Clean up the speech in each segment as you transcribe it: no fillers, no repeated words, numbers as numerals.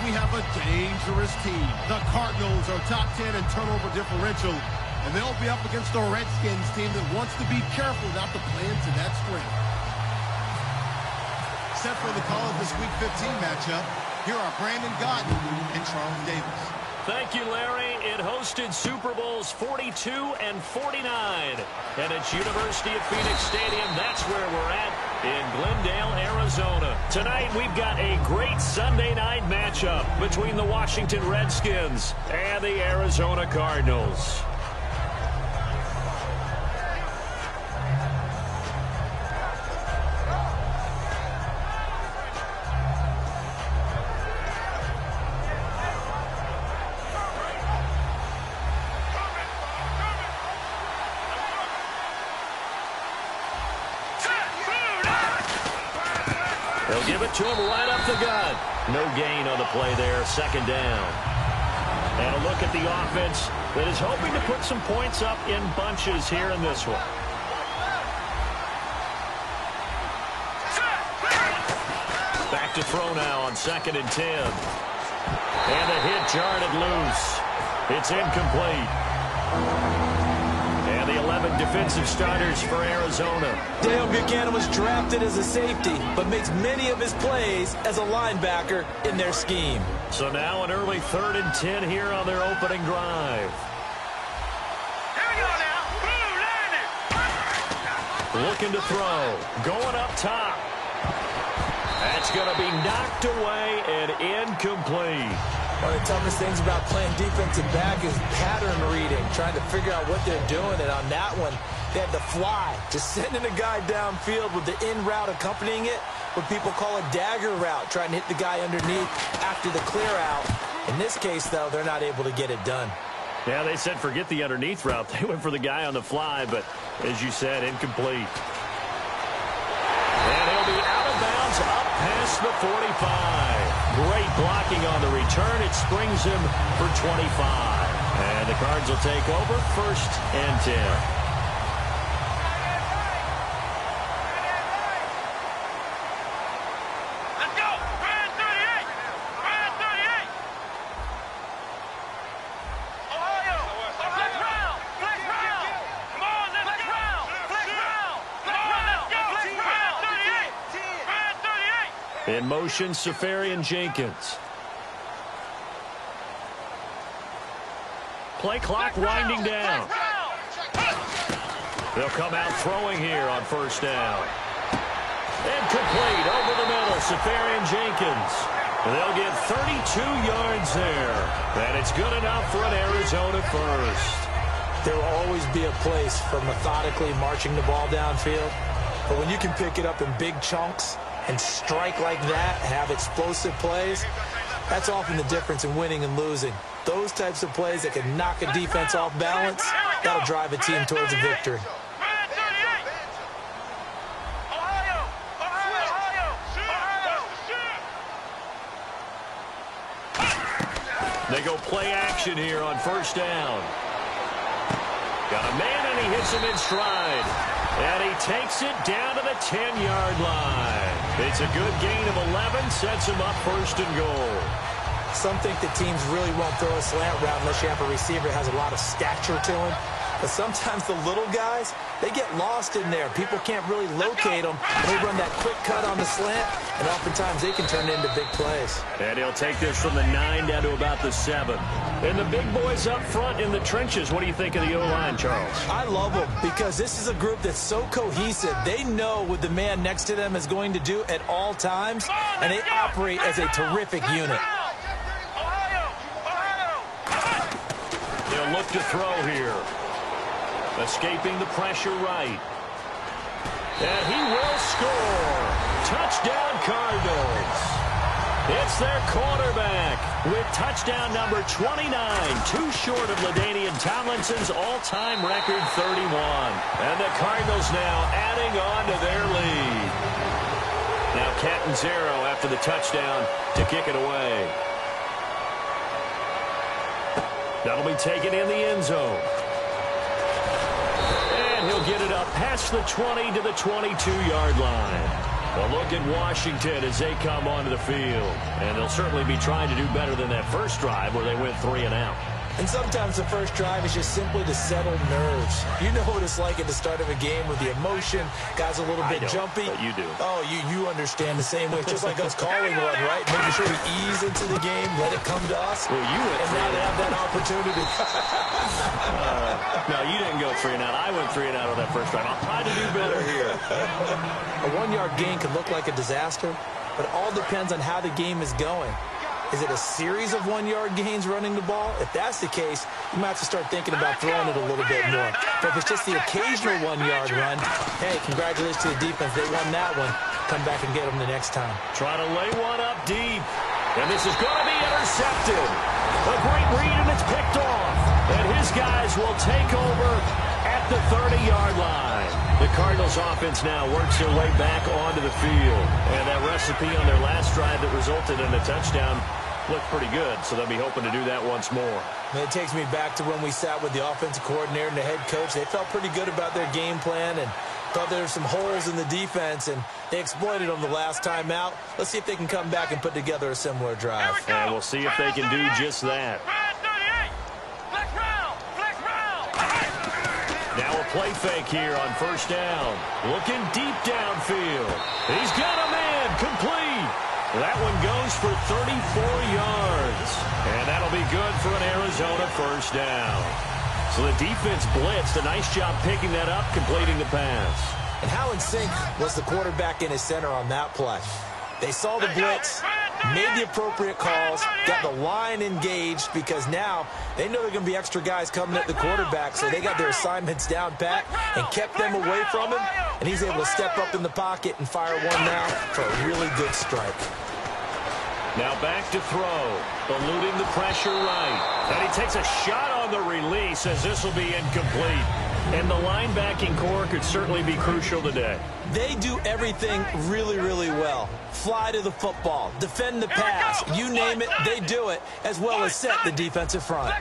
we have a dangerous team. The Cardinals are top 10 in turnover differential, and they'll be up against a Redskins team that wants to be careful not to play into that strength. Set for the call of this Week 15 matchup, here are Brandon Gaudin and Charles Davis. Thank you, Larry. It hosted Super Bowls 42 and 49. And it's University of Phoenix Stadium. That's where we're at in Glendale, Arizona. Tonight, we've got a great Sunday night matchup between the Washington Redskins and the Arizona Cardinals. They'll give it to him right up the gut. No gain on the play there, second down. And a look at the offense that is hoping to put some points up in bunches here in this one. Back to throw now on 2nd and 10. And a hit jarred it loose. It's incomplete. And the 11 defensive starters for Arizona. Dale Buchanan was drafted as a safety, but makes many of his plays as a linebacker in their scheme. So now an early 3rd and 10 here on their opening drive. Here we go now. Looking to throw. Going up top. That's going to be knocked away and incomplete. One of the toughest things about playing defensive back is pattern reading, trying to figure out what they're doing. And on that one, they had the fly, just sending a guy downfield with the in route accompanying it, what people call a dagger route, trying to hit the guy underneath after the clear out. In this case, though, they're not able to get it done. Yeah, they said forget the underneath route. They went for the guy on the fly, but as you said, incomplete. And he'll be out of bounds up past the 45. Great blocking on the return. It springs him for 25. And the Cards will take over 1st and 10. Let's go. Brand 38. Brand 38. Ohio. Flex round. Flex round. Come on, let's go. Flex round. Come on, let's go. Flex round. 38. Brand 38. In motion, Safarian Jenkins. Play clock winding down. They'll come out throwing here on 1st down. And complete over the middle, Safarian Jenkins. They'll get 32 yards there. And it's good enough for an Arizona first. There will always be a place for methodically marching the ball downfield. But when you can pick it up in big chunks and strike like that, have explosive plays, that's often the difference in winning and losing. Those types of plays that can knock a defense off balance, that'll drive a team towards a victory. Brand 38. Ohio. They go play action here on 1st down. Got a man, and he hits him in stride. And he takes it down to the 10-yard line. It's a good gain of 11, sets him up 1st and goal. Some think that teams really won't throw a slant route unless you have a receiver that has a lot of stature to him. But sometimes the little guys, they get lost in there. People can't really locate them. They run that quick cut on the slant, and oftentimes they can turn into big plays. And he'll take this from the 9 down to about the 7. And the big boys up front in the trenches. What do you think of the O-line, Charles? I love them because this is a group that's so cohesive. They know what the man next to them is going to do at all times, and they operate as a terrific unit. They'll look to throw here. Escaping the pressure right. And he will score. Touchdown, Cardinals. It's their quarterback with touchdown number 29, too short of LaDainian Tomlinson's all-time record 31. And the Cardinals now adding on to their lead. Now Catanzaro after the touchdown to kick it away. That'll be taken in the end zone. And he'll get it up past the 20 to the 22-yard line. Well, look at Washington as they come onto the field. And they'll certainly be trying to do better than that first drive where they went 3 and out. And sometimes the first drive is just simply to settle nerves. You know what it's like at the start of a game with the emotion. Guys a little bit jumpy. But you do. Oh, you understand the same way. It's just like us calling one, right? Making sure we ease into the game, let it come to us. Well, you went and now they have that opportunity. No, you didn't go 3 and out. I went 3 and out on that first drive. I'll try to do better here. A 1-yard gain can look like a disaster, but it all depends on how the game is going. Is it a series of 1-yard gains running the ball? If that's the case, you might have to start thinking about throwing it a little bit more. But if it's just the occasional 1-yard run, hey, congratulations to the defense. They won that one. Come back and get them the next time. Trying to lay one up deep. And this is going to be intercepted. A great read, and it's picked off. And his guys will take over at the 30-yard line. The Cardinals offense now works their way back onto the field. And that recipe on their last drive that resulted in a touchdown looked pretty good, so they'll be hoping to do that once more. And it takes me back to when we sat with the offensive coordinator and the head coach. They felt pretty good about their game plan and thought there were some holes in the defense, and they exploited them the last time out. Let's see if they can come back and put together a similar drive. And we'll see if they can do just that. Now a play fake here on first down. Looking deep downfield. He's got a man complete. That one goes for 34 yards. And that'll be good for an Arizona first down. So the defense blitzed. A nice job picking that up, completing the pass. And how in sync was the quarterback in his center on that play? They saw the blitz, made the appropriate calls, got the line engaged because now they know there are going to be extra guys coming at the quarterback, so they got their assignments down pat and kept them away from him, and he's able to step up in the pocket and fire one now for a really good strike. Now back to throw, eluding the pressure right. And he takes a shot on the release as this will be incomplete. And the linebacking core could certainly be crucial today. They do everything really, really well. Fly to the football, defend the pass, you name it, they do it, as well as set the defensive front.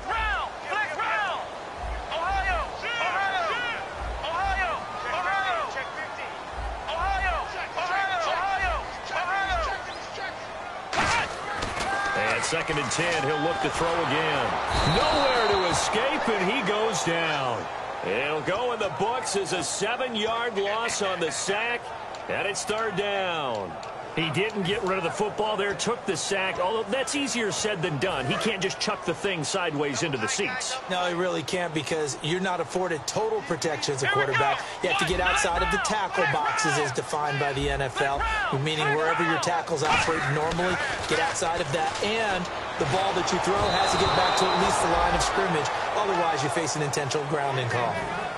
And 2nd and 10, he'll look to throw again. Nowhere to escape, and he goes down. It'll go in the books as a 7-yard loss on the sack, and it's 3rd down. He didn't get rid of the football there, took the sack, although that's easier said than done. He can't just chuck the thing sideways into the seats. No, he really can't because you're not afforded total protection as a quarterback. You have to get outside of the tackle boxes as defined by the NFL, meaning wherever your tackles operate normally, get outside of that, and the ball that you throw has to get back to at least the line of scrimmage. Otherwise, you face an intentional grounding call.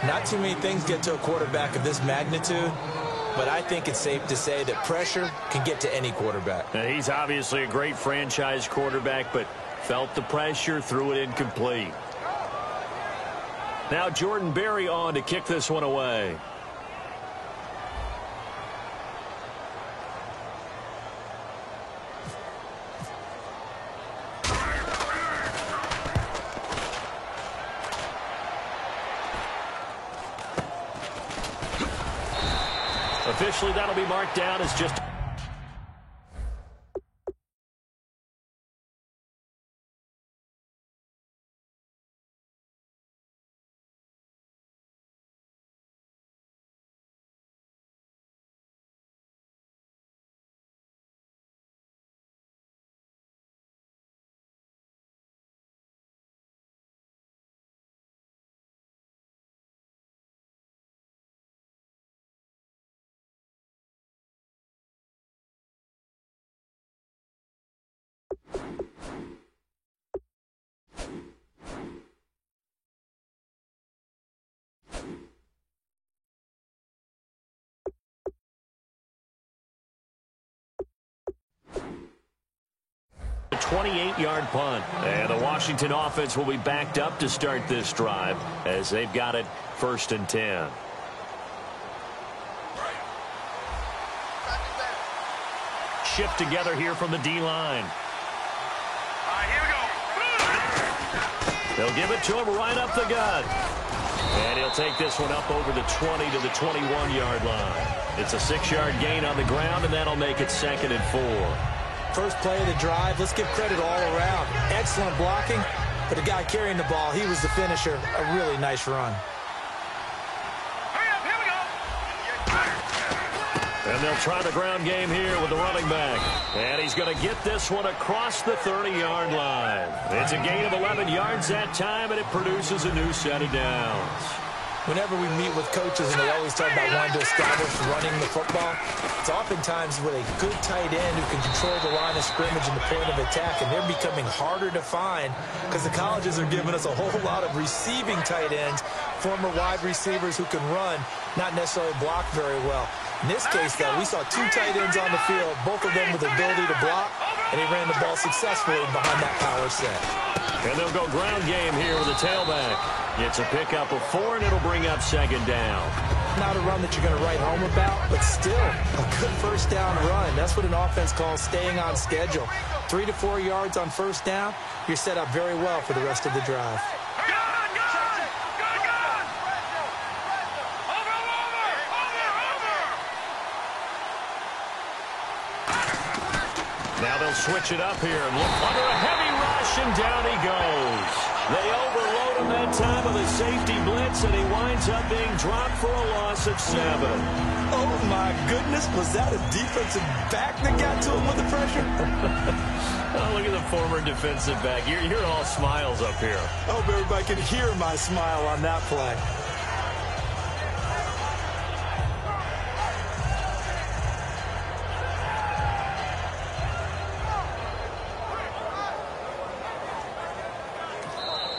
Not too many things get to a quarterback of this magnitude, but I think it's safe to say that pressure can get to any quarterback. Now, he's obviously a great franchise quarterback, but felt the pressure, threw it incomplete. Now Jordan Berry on to kick this one away. Officially, that'll be marked down as just... A 28-yard punt. And the Washington offense will be backed up to start this drive as they've got it 1st and 10. Shift together here from the D-line. Here we go. They'll give it to him right up the gut. And he'll take this one up over the 20 to the 21-yard line. It's a 6-yard gain on the ground, and that'll make it 2nd and 4. First play of the drive, let's give credit all around. Excellent blocking, but the guy carrying the ball, he was the finisher. A really nice run. And they'll try the ground game here with the running back. And he's going to get this one across the 30-yard line. It's a gain of 11 yards that time, and it produces a new set of downs. Whenever we meet with coaches and they always talk about wanting to establish running the football, it's oftentimes with a good tight end who can control the line of scrimmage and the point of attack, and they're becoming harder to find because the colleges are giving us a whole lot of receiving tight ends, former wide receivers who can run, not necessarily block very well. In this case, though, we saw 2 tight ends on the field, both of them with the ability to block, and he ran the ball successfully behind that power set. And they'll go ground game here with the tailback. It's a pickup of 4, and it'll bring up 2nd down. Not a run that you're going to write home about, but still a good first down run. That's what an offense calls staying on schedule. 3 to 4 yards on first down, you're set up very well for the rest of the drive. Now they'll switch it up here and look under a heavy rush, and down he goes. They overload him that time with a safety blitz, and he winds up being dropped for a loss of 7. Oh, my goodness. Was that a defensive back that got to him with the pressure? Oh, look at the former defensive back. You're all smiles up here. I hope everybody can hear my smile on that play.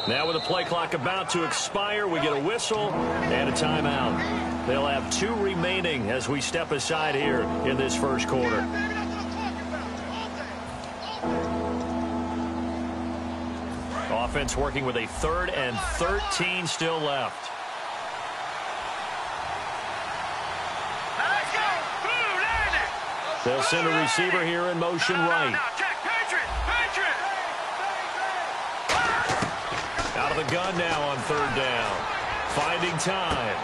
Now with the play clock about to expire, we get a whistle and a timeout. They'll have 2 remaining as we step aside here in this first quarter. Offense working with a 3rd and 13 still left. They'll send a receiver here in motion right. Out of the gun now on 3rd down. Finding time.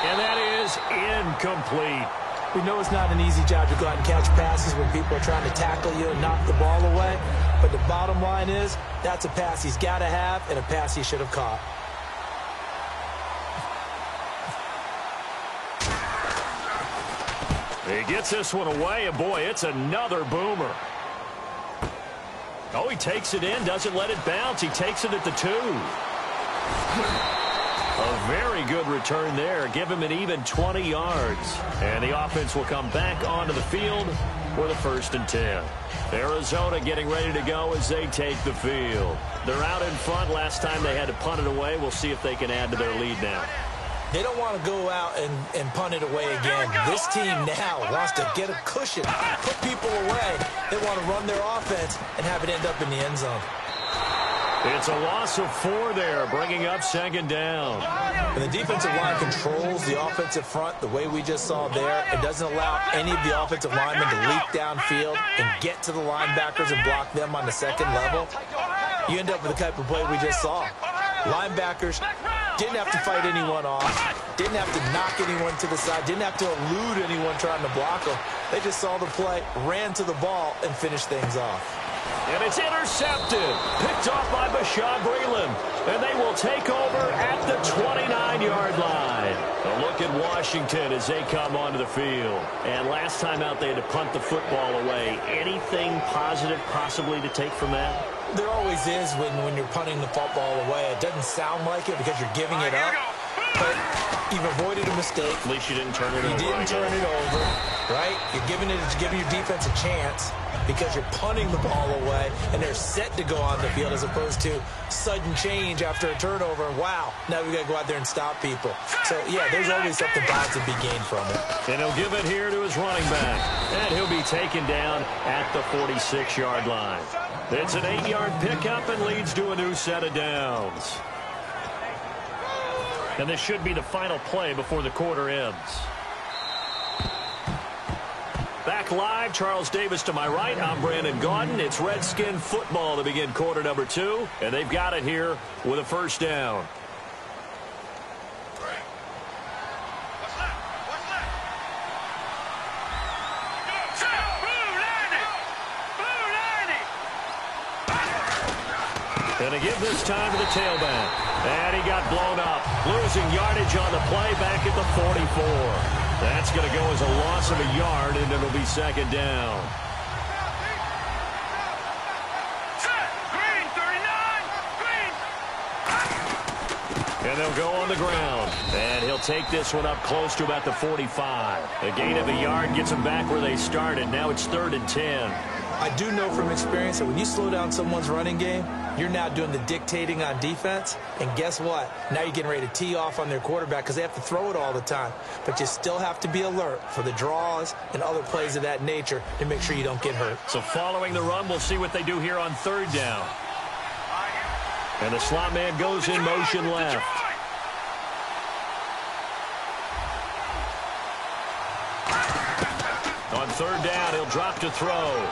And that is incomplete. We know it's not an easy job to go out and catch passes when people are trying to tackle you and knock the ball away. But the bottom line is, that's a pass he's got to have and a pass he should have caught. He gets this one away, and boy, it's another boomer. Oh, he takes it in, doesn't let it bounce. He takes it at the 2. A very good return there. Give him an even 20 yards. And the offense will come back onto the field for the 1st and 10. Arizona getting ready to go as they take the field. They're out in front. Last time they had to punt it away. We'll see if they can add to their lead now. They don't want to go out and punt it away again. This team now wants to get a cushion, put people away. They want to run their offense and have it end up in the end zone. It's a loss of 4 there, bringing up 2nd down. When the defensive line controls the offensive front the way we just saw there, it doesn't allow any of the offensive linemen to leak downfield and get to the linebackers and block them on the 2nd level. You end up with the type of play we just saw. Linebackers didn't have to fight anyone off, didn't have to knock anyone to the side, didn't have to elude anyone trying to block them. They just saw the play, ran to the ball, and finished things off. And it's intercepted, picked off by Bashaud Breeland. And they will take over at the 29-yard line. A look at Washington as they come onto the field. And last time out, they had to punt the football away. Anything positive possibly to take from that? There always is when you're punting the football away. It doesn't sound like it because you're giving it up. But you've avoided a mistake. At least you didn't turn it over. You didn't turn it over, right? You're giving your defense a chance because you're punting the ball away, and they're set to go on the field as opposed to sudden change after a turnover. And wow, now we got to go out there and stop people. So, yeah, there's always something positive to be gained from it. And he'll give it here to his running back. And he'll be taken down at the 46-yard line. It's an 8-yard pickup and leads to a new set of downs. And this should be the final play before the quarter ends. Back live, Charles Davis to my right. I'm Brandon Gaudin. It's Redskin football to begin quarter number 2. And they've got it here with a first down. And to give this time to the tailback. And he got blown up. Losing yardage on the play back at the 44. That's going to go as a loss of a yard, and it'll be second down. And they'll go on the ground. And he'll take this one up close to about the 45. A gain of a yard gets them back where they started. Now it's 3rd and 10. I do know from experience that when you slow down someone's running game, you're now doing the dictating on defense. And guess what? Now you're getting ready to tee off on their quarterback because they have to throw it all the time. But you still have to be alert for the draws and other plays of that nature to make sure you don't get hurt. So following the run, we'll see what they do here on 3rd down. And the slot man goes in motion left. On 3rd down, he'll drop to throw.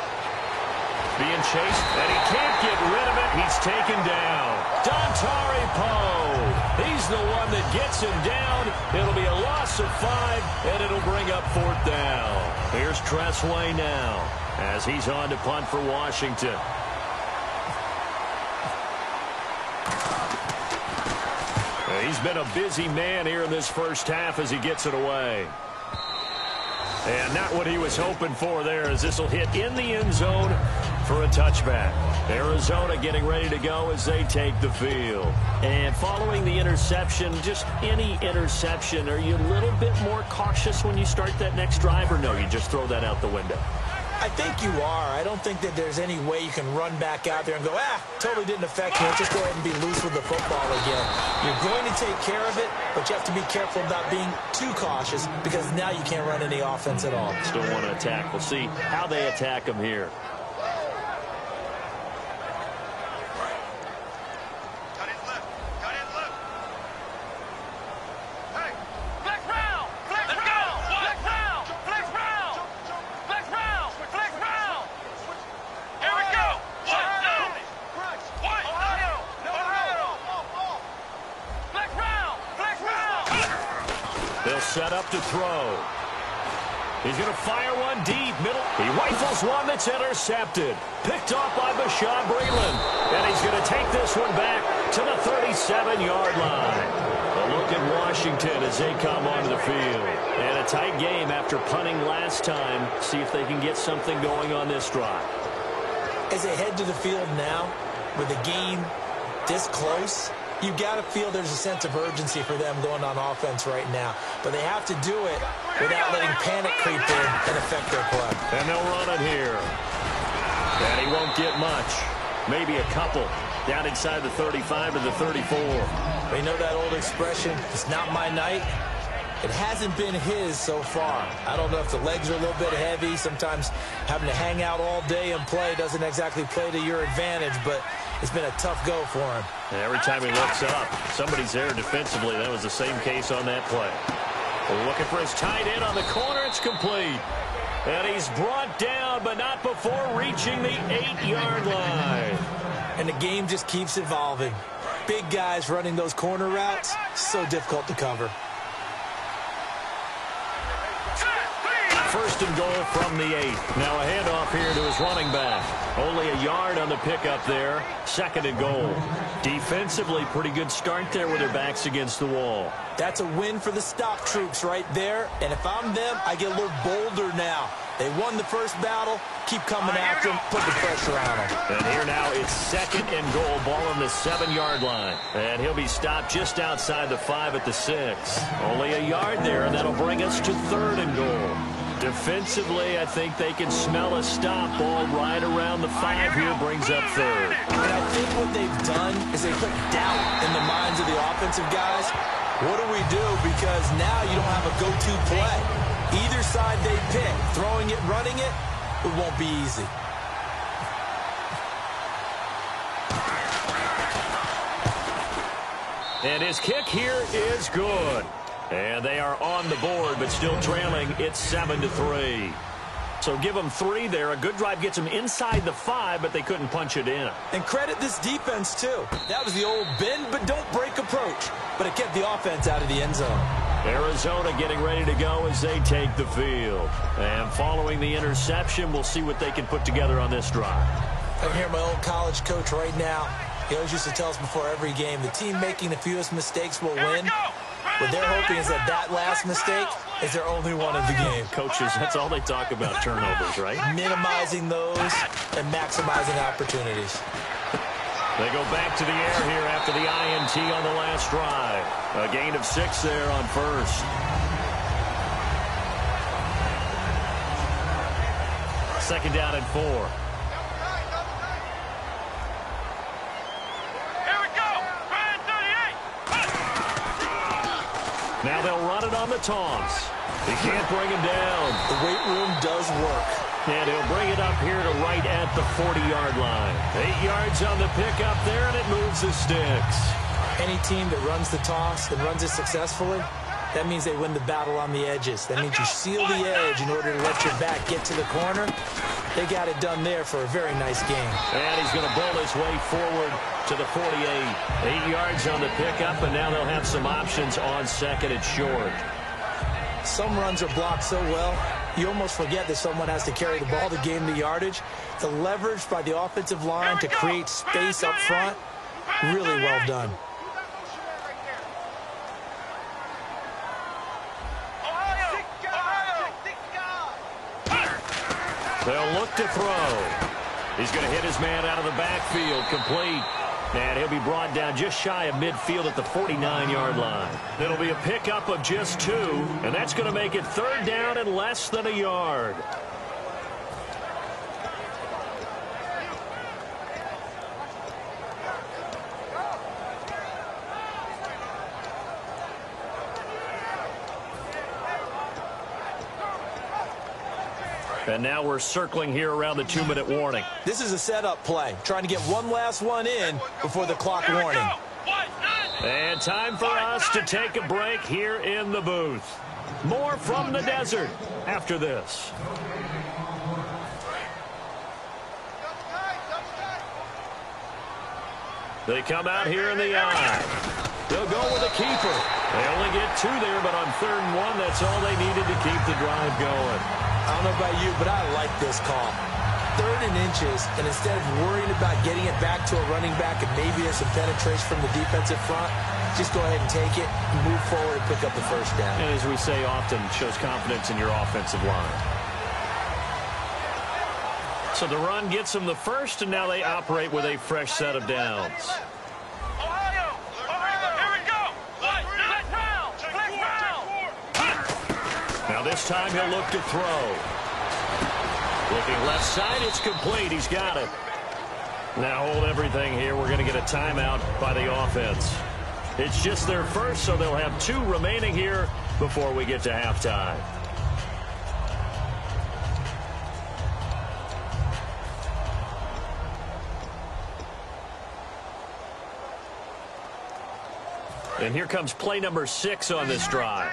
Being chased, and he can't get rid of it. He's taken down. Dontari Poe. He's the one that gets him down. It'll be a loss of 5, and it'll bring up 4th down. Here's Tressway now as he's on to punt for Washington. He's been a busy man here in this first half as he gets it away. And not what he was hoping for there, as this will hit in the end zone for a touchback. Arizona getting ready to go as they take the field. And following the interception, just any interception, are you a little bit more cautious when you start that next drive, or no, you just throw that out the window? I think you are. I don't think that there's any way you can run back out there and go, totally didn't affect me. Let's just go ahead and be loose with the football again. You're going to take care of it, but you have to be careful about being too cautious because now you can't run any offense at all. Still want to attack. We'll see how they attack him here. Set up to throw. He's going to fire one deep middle. He rifles one that's intercepted. Picked off by Bashaud Breeland. And he's going to take this one back to the 37-yard line. A look at Washington as they come onto the field. And a tight game after punting last time. See if they can get something going on this drive. As they head to the field now, with the game this close, you got to feel there's a sense of urgency for them going on offense right now. But they have to do it without letting panic creep in and affect their play. And they'll run it here. And he won't get much. Maybe a couple. Down inside the 35 to the 34. You know that old expression, it's not my night? It hasn't been his so far. I don't know if the legs are a little bit heavy. Sometimes having to hang out all day and play doesn't exactly play to your advantage, but it's been a tough go for him. And every time he looks up, somebody's there defensively. That was the same case on that play. Looking for his tight end on the corner. It's complete. And he's brought down, but not before reaching the 8-yard line. And the game just keeps evolving. Big guys running those corner routes, so difficult to cover. 1st and goal from the 8. Now a handoff here to his running back. Only a yard on the pickup there. 2nd and goal. Defensively, pretty good start there with their backs against the wall. That's a win for the stop troops right there. And if I'm them, I get a little bolder now. They won the first battle. Keep coming after them. Put the pressure on them. And here now it's 2nd and goal. Ball on the 7-yard line. And he'll be stopped just outside the 5 at the 6. Only a yard there, and that'll bring us to 3rd and goal. Defensively, I think they can smell a stop. Ball right around the 5 here brings up 3rd. And I think what they've done is they put doubt in the minds of the offensive guys. What do we do? Because now you don't have a go-to play. Either side they pick, throwing it, running it, it won't be easy. And his kick here is good. And they are on the board, but still trailing. It's 7-3. So give them 3 there. A good drive gets them inside the 5, but they couldn't punch it in. And credit this defense, too. That was the old bend but don't break approach. But it kept the offense out of the end zone. Arizona getting ready to go as they take the field. And following the interception, we'll see what they can put together on this drive. I hear my old college coach right now. He always used to tell us before every game, the team making the fewest mistakes will win. What they're hoping is that last mistake is their only one of the game. Coaches, that's all they talk about, turnovers, right? Minimizing those and maximizing opportunities. They go back to the air here after the INT on the last drive. A gain of 6 there on first. Second down and 4. Here we go. Ryan 38. Now they'll run it on the toss. He can't bring him down. The weight room does work. And he'll bring it up here to right at the 40-yard line. 8 yards on the pickup there, and it moves the sticks. Any team that runs the toss and runs it successfully, that means they win the battle on the edges. That means you seal the edge in order to let your back get to the corner. They got it done there for a very nice game. And he's going to bowl his way forward to the 48. 8 yards on the pickup, and now they'll have some options on second and short. Some runs are blocked so well, you almost forget that someone has to carry the ball to gain the yardage. The leverage by the offensive line to create space up front, really well done. They'll look to throw. He's going to hit his man out of the backfield, complete. And he'll be brought down just shy of midfield at the 49-yard line. It'll be a pickup of just 2, and that's going to make it third down and less than a yard. And now we're circling here around the 2-minute warning. This is a setup play, trying to get one last one in before the clock warning. And time for us to take a break here in the booth. More from the desert after this. They come out here in the eye. They'll go with a keeper. They only get 2 there, but on 3rd and 1, that's all they needed to keep the drive going. I don't know about you, but I like this call. 3rd and inches, and instead of worrying about getting it back to a running back and maybe there's some penetration from the defensive front, just go ahead and take it, move forward, and pick up the first down. And as we say often, shows confidence in your offensive line. So the run gets them the first, and now they operate with a fresh set of downs. Now this time he'll look to throw. Looking left side, it's complete. He's got it. Now hold everything here. We're going to get a timeout by the offense. It's just their first, so they'll have 2 remaining here before we get to halftime. And here comes play number 6 on this drive.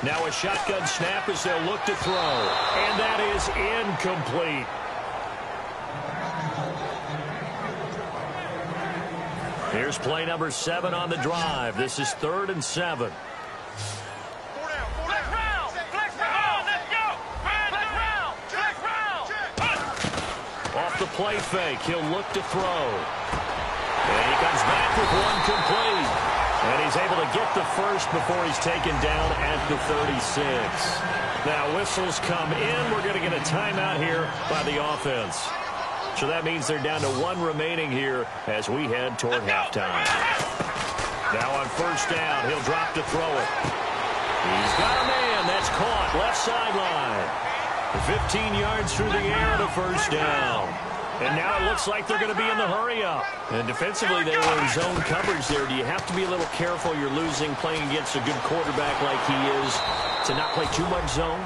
Now a shotgun snap as they'll look to throw. And that is incomplete. Here's play number 7 on the drive. This is 3rd and 7. Off the play fake, he'll look to throw. And he comes back with one complete. And he's able to get the first before he's taken down at the 36. Now whistles come in. We're going to get a timeout here by the offense. So that means they're down to 1 remaining here as we head toward halftime. Now on first down, he'll drop to throw it. He's got a man. That's caught. Left sideline. 15 yards through the air to first down. And now it looks like they're going to be in the hurry-up. And defensively, they were in zone coverage there. Do you have to be a little careful? You're losing, playing against a good quarterback like he is, to not play too much zone?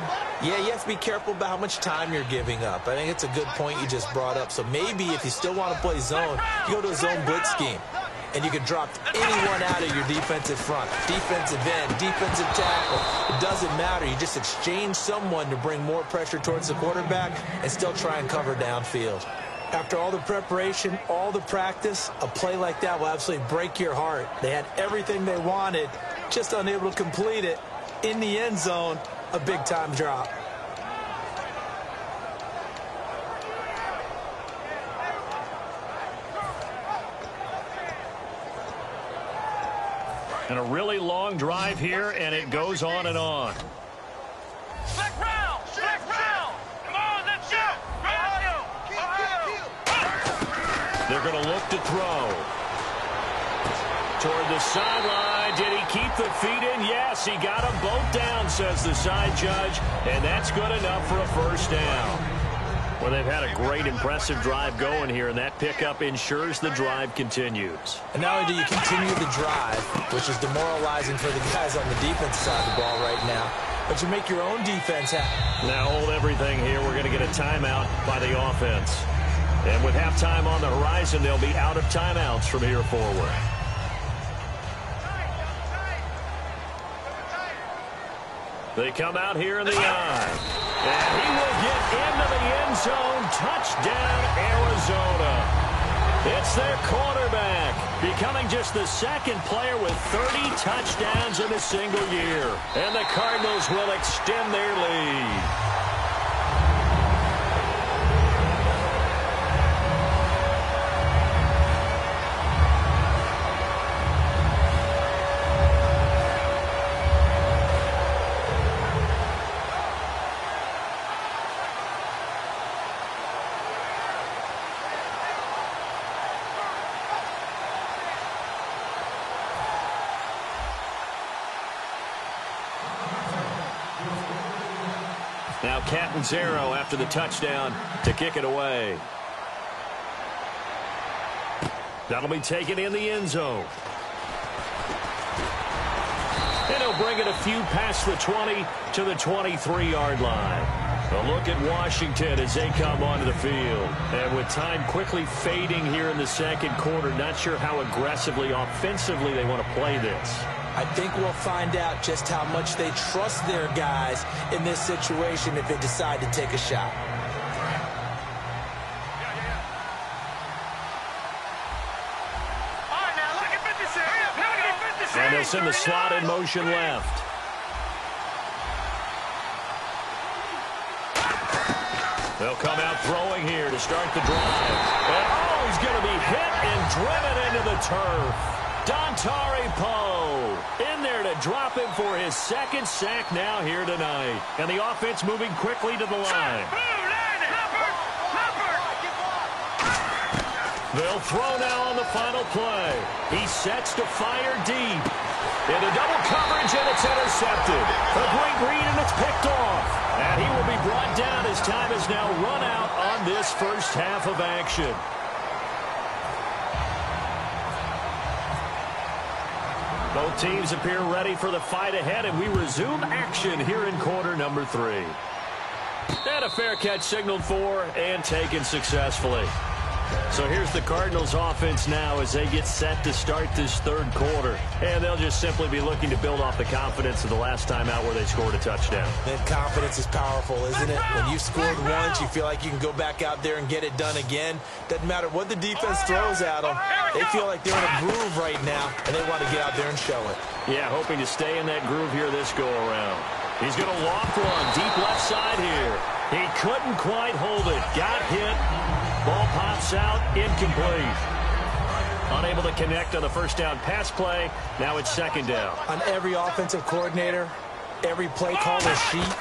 Yeah, you have to be careful about how much time you're giving up. I think it's a good point you just brought up. So maybe if you still want to play zone, you go to a zone blitz scheme. And you can drop anyone out of your defensive front. Defensive end, defensive tackle. It doesn't matter. You just exchange someone to bring more pressure towards the quarterback and still try and cover downfield. After all the preparation, all the practice, a play like that will absolutely break your heart. They had everything they wanted, just unable to complete it in the end zone. a big-time drop. And a really long drive here, and it goes on and on. Flex round! Flex round! Come on, let's go! Ohio! Ohio! They're going to look to throw. Toward the sideline. Did he keep the feet in? Yes, he got them both down, says the side judge. And that's good enough for a first down. Well, they've had a great, impressive drive going here, and that pickup ensures the drive continues. And not only do you continue the drive, which is demoralizing for the guys on the defense side of the ball right now, but you make your own defense happen. Now hold everything here. We're going to get a timeout by the offense. And with halftime on the horizon, they'll be out of timeouts from here forward. They come out here in the eye. And he will get into the end zone. Touchdown, Arizona. It's their quarterback, becoming just the second player with 30 touchdowns in a single year. And the Cardinals will extend their lead. Now Catanzaro after the touchdown to kick it away. That'll be taken in the end zone. And he'll bring it a few past the 20 to the 23-yard line. A look at Washington as they come onto the field. And with time quickly fading here in the second quarter, not sure how aggressively, offensively they want to play this. I think we'll find out just how much they trust their guys in this situation if they decide to take a shot. All right, now look at 56. Look at 56. And they'll send the slot in motion left. They'll come out throwing here to start the drive. And, oh, he's going to be hit and driven into the turf. Dontari Poe in there to drop him for his second sack now here tonight. And the offense moving quickly to the line. They'll throw now on the final play. He sets to fire deep. Into double coverage, and it's intercepted. A great read, and it's picked off. And he will be brought down as time is now run out on this first half of action. Both teams appear ready for the fight ahead, and we resume action here in quarter number 3. And a fair catch signaled for and taken successfully. So here's the Cardinals offense now as they get set to start this third quarter. And they'll just simply be looking to build off the confidence of the last time out where they scored a touchdown. And confidence is powerful, isn't it? When you've scored once, you feel like you can go back out there and get it done again. Doesn't matter what the defense throws at them. They feel like they're in a groove right now, and they want to get out there and show it. Yeah, hoping to stay in that groove here this go-around. He's going to loft one deep left side here. He couldn't quite hold it. Got hit. Ball pops out, incomplete. Unable to connect on the first down pass play. Now it's second down. On every offensive coordinator, every play caller sheet,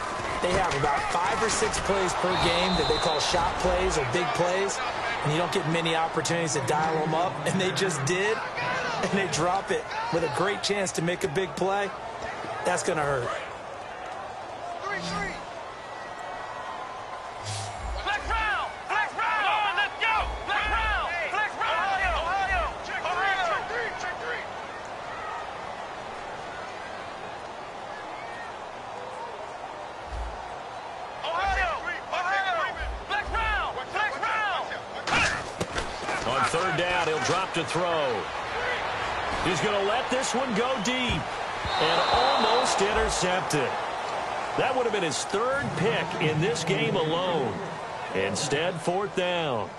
they have about 5 or 6 plays per game that they call shot plays or big plays. And you don't get many opportunities to dial them up. And they just did. And they drop it with a great chance to make a big play. That's going to hurt. Third down, he'll drop to throw. He's going to let this one go deep and almost intercepted. That would have been his third pick in this game alone. Instead, fourth down.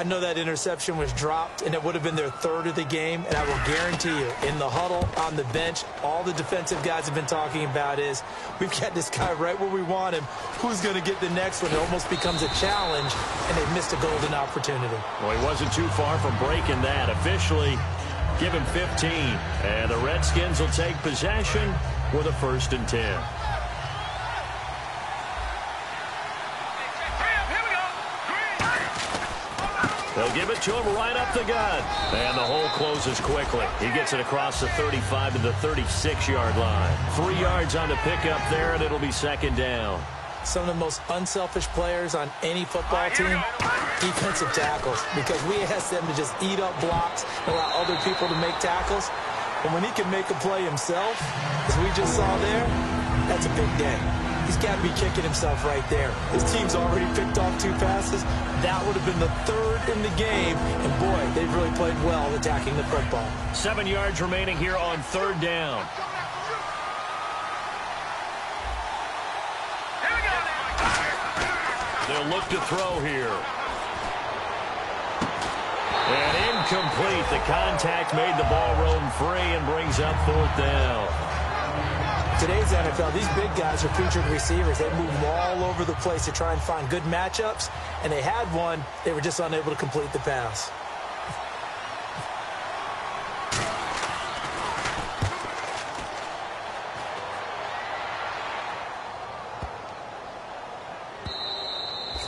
I know that interception was dropped, and it would have been their third of the game, and I will guarantee you, in the huddle, on the bench, all the defensive guys have been talking about is, we've got this guy right where we want him. Who's going to get the next one? It almost becomes a challenge, and they've missed a golden opportunity. Well, he wasn't too far from breaking that. Officially, give him 15. And the Redskins will take possession with a 1st and 10. They'll give it to him right up the gut. And the hole closes quickly. He gets it across the 35 to the 36-yard line. 3 yards on the pickup there, and it'll be 2nd down. Some of the most unselfish players on any football team, defensive tackles, because we ask them to just eat up blocks and allow other people to make tackles. And when he can make a play himself, as we just saw there, that's a big day. He's got to be kicking himself right there. His team's already picked off 2 passes. That would have been the 3rd in the game. And, boy, they've really played well attacking the football. 7 yards remaining here on 3rd down. They'll look to throw here. And incomplete. The contact made the ball roam free and brings up 4th down. Today's NFL, these big guys are featured receivers. They move all over the place to try and find good matchups, and they had one. They were just unable to complete the pass.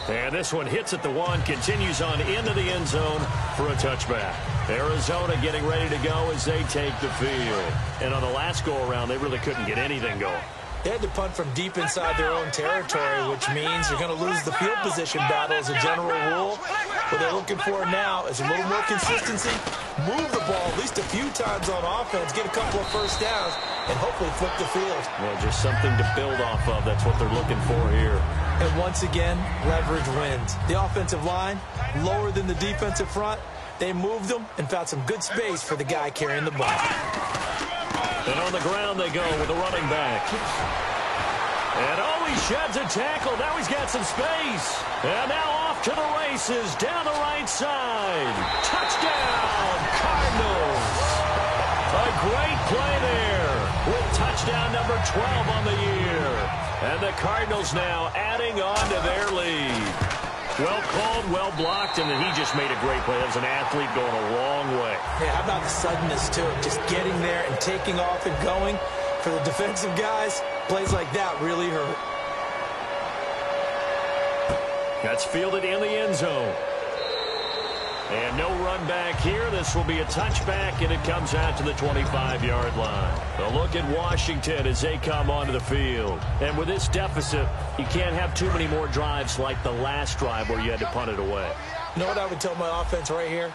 And this one hits at the 1, continues on into the end zone for a touchback. Arizona getting ready to go as they take the field. And on the last go-around, they really couldn't get anything going. They had to punt from deep inside their own territory, which means you're going to lose the field position battle as a general rule. What they're looking for now is a little more consistency, move the ball at least a few times on offense, get a couple of 1st downs, and hopefully flip the field. Well, just something to build off of. That's what they're looking for here. And once again, leverage wins. The offensive line, lower than the defensive front. They moved them and found some good space for the guy carrying the ball. And on the ground they go with the running back. And he sheds a tackle. Now he's got some space. And now off to the races down the right side. Touchdown, Cardinals. A great play there with touchdown number 12 on the year. And the Cardinals now adding on to their lead. Well called, well blocked, and then he just made a great play. As an athlete going a long way. Yeah, how about the suddenness to it? Just getting there and taking off and going. For the defensive guys, plays like that really hurt. That's fielded in the end zone. And no run back here. This will be a touchback, and it comes out to the 25-yard line. A look at Washington as they come onto the field. And with this deficit, you can't have too many more drives like the last drive where you had to punt it away. You know what I would tell my offense right here?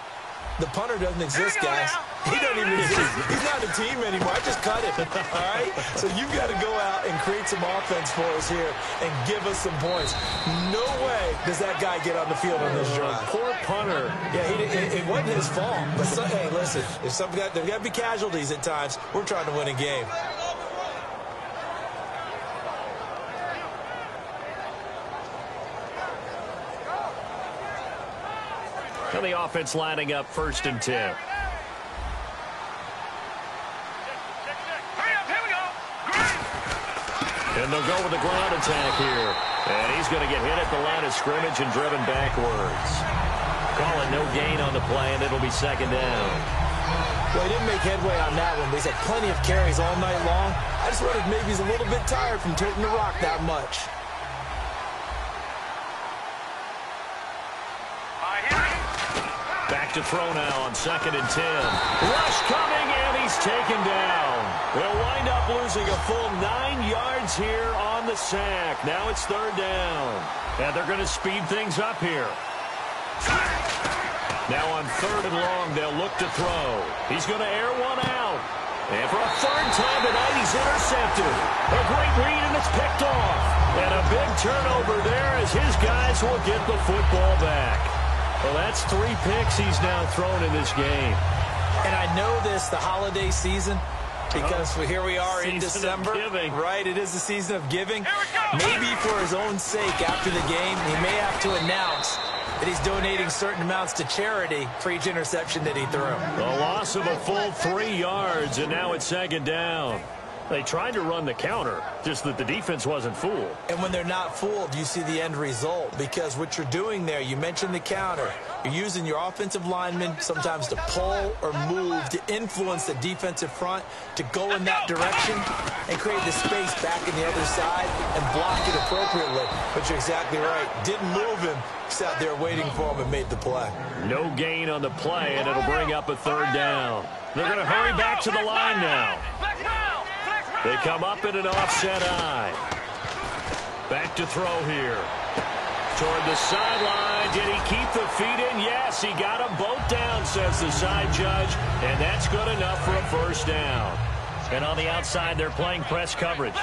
The punter doesn't exist, guys. He doesn't even exist. He's not a team anymore. I just cut him, all right? So you've got to go out and create some offense for us here and give us some points. No way does that guy get on the field on this drive. Poor punter. Yeah, it wasn't his fault. But hey, listen, if there's got to be casualties at times. We're trying to win a game. And the offense lining up 1st and 10. And they'll go with the ground attack here. And he's going to get hit at the line of scrimmage and driven backwards. Call it no gain on the play, and it'll be 2nd down. Well, he didn't make headway on that one, but he's had plenty of carries all night long. I just wondered maybe he's a little bit tired from taking the rock that much. Back to throw now on 2nd and 10. Rush coming, and he's taken down. They'll wind up losing a full 9 yards here on the sack. Now it's 3rd down. And they're going to speed things up here. Now on 3rd and long, they'll look to throw. He's going to air one out. And for a 3rd time tonight, he's intercepted. A great read, and it's picked off. And a big turnover there as his guys will get the football back. Well, that's 3 picks he's now thrown in this game. And I know this, the holiday season, because here we are in December. Right, it is the season of giving. Maybe for his own sake after the game, he may have to announce that he's donating certain amounts to charity for each interception that he threw. A loss of a full 3 yards, and now it's second down. They tried to run the counter, just that the defense wasn't fooled. And when they're not fooled, you see the end result. Because what you're doing there, you mentioned the counter. You're using your offensive linemen sometimes to pull or move to influence the defensive front to go in that direction and create the space back in the other side and block it appropriately. But you're exactly right. Didn't move him. Sat there waiting for him and made the play. No gain on the play, and it'll bring up a third down. They're going to hurry back to the line now. They come up in an offset eye. Back to throw here. Toward the sideline. Did he keep the feet in? Yes, he got them both down, says the side judge. And that's good enough for a first down. And on the outside, they're playing press coverage.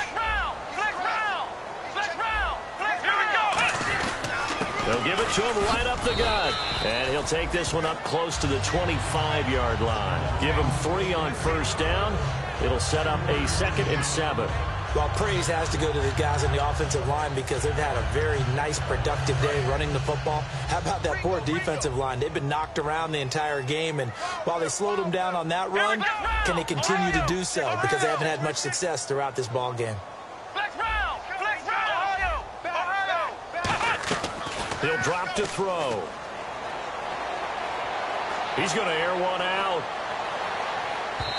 They'll give it to him right up the gut. And he'll take this one up close to the 25-yard line. Give him 3 on first down. It'll set up a 2nd and 7. Well, praise has to go to the guys on the offensive line because they've had a very nice, productive day running the football. How about that poor defensive line? They've been knocked around the entire game, and while they slowed them down on that run, can they continue to do so? Because they haven't had much success throughout this ball game. He'll drop to throw. He's going to air one out.